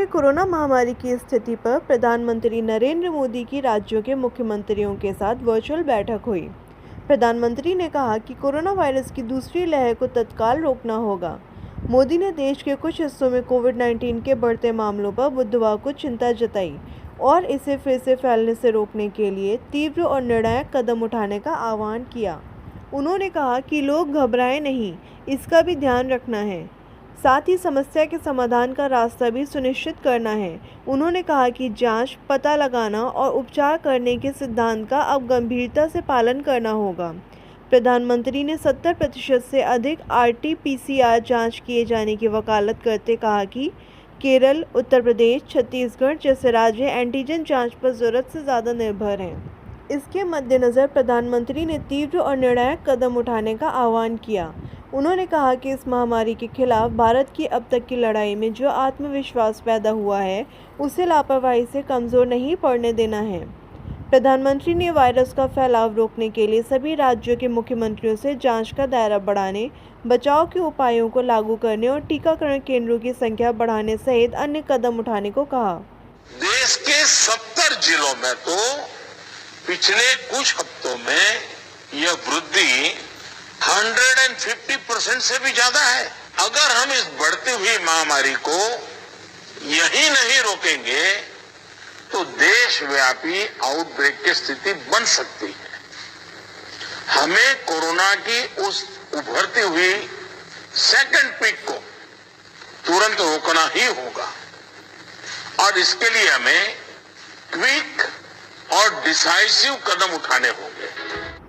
में कोरोना महामारी की स्थिति पर प्रधानमंत्री नरेंद्र मोदी की राज्यों के मुख्यमंत्रियों के साथ वर्चुअल बैठक हुई। प्रधानमंत्री ने कहा कि कोरोना वायरस की दूसरी लहर को तत्काल रोकना होगा। मोदी ने देश के कुछ हिस्सों में कोविड-19 के बढ़ते मामलों पर बुधवार को चिंता जताई और इसे फिर से फैलने से रोकने के लिए तीव्र और निर्णायक कदम उठाने का आह्वान किया। उन्होंने कहा कि लोग घबराएं नहीं, इसका भी ध्यान रखना है, साथ ही समस्या के समाधान का रास्ता भी सुनिश्चित करना है। उन्होंने कहा कि जांच, पता लगाना और उपचार करने के सिद्धांत का अब गंभीरता से पालन करना होगा। प्रधानमंत्री ने 70% से अधिक RT-PCR जांच किए जाने की वकालत करते कहा कि केरल, उत्तर प्रदेश, छत्तीसगढ़ जैसे राज्य एंटीजन जांच पर ज़रूरत से ज़्यादा निर्भर हैं। इसके मद्देनज़र प्रधानमंत्री ने तीव्र और निर्णायक कदम उठाने का आह्वान किया। उन्होंने कहा कि इस महामारी के खिलाफ भारत की अब तक की लड़ाई में जो आत्मविश्वास पैदा हुआ है, उसे लापरवाही से कमज़ोर नहीं पड़ने देना है। प्रधानमंत्री ने वायरस का फैलाव रोकने के लिए सभी राज्यों के मुख्यमंत्रियों से जांच का दायरा बढ़ाने, बचाव के उपायों को लागू करने और टीकाकरण केंद्रों की संख्या बढ़ाने सहित अन्य कदम उठाने को कहा। देश के 70 जिलों में तो पिछले कुछ हफ्तों में यह वृद्धि 150% से भी ज्यादा है। अगर हम इस बढ़ती हुई महामारी को यही नहीं रोकेंगे तो देशव्यापी आउटब्रेक की स्थिति बन सकती है। हमें कोरोना की उस उभरती हुई सेकंड पीक को तुरंत रोकना ही होगा और इसके लिए हमें क्विक और डिसाइसिव कदम उठाने होंगे।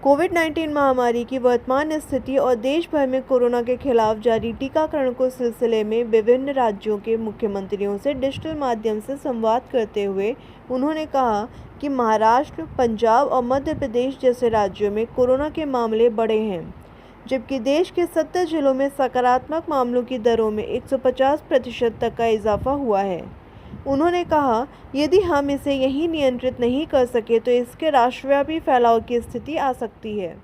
कोविड-19 महामारी की वर्तमान स्थिति और देश भर में कोरोना के खिलाफ जारी टीकाकरण के सिलसिले में विभिन्न राज्यों के मुख्यमंत्रियों से डिजिटल माध्यम से संवाद करते हुए उन्होंने कहा कि महाराष्ट्र, पंजाब और मध्य प्रदेश जैसे राज्यों में कोरोना के मामले बढ़े हैं, जबकि देश के 70 जिलों में सकारात्मक मामलों की दरों में 150% तक का इजाफा हुआ है। उन्होंने कहा, यदि हम इसे यहीं नियंत्रित नहीं कर सके तो इसके राष्ट्रव्यापी फैलाव की स्थिति आ सकती है।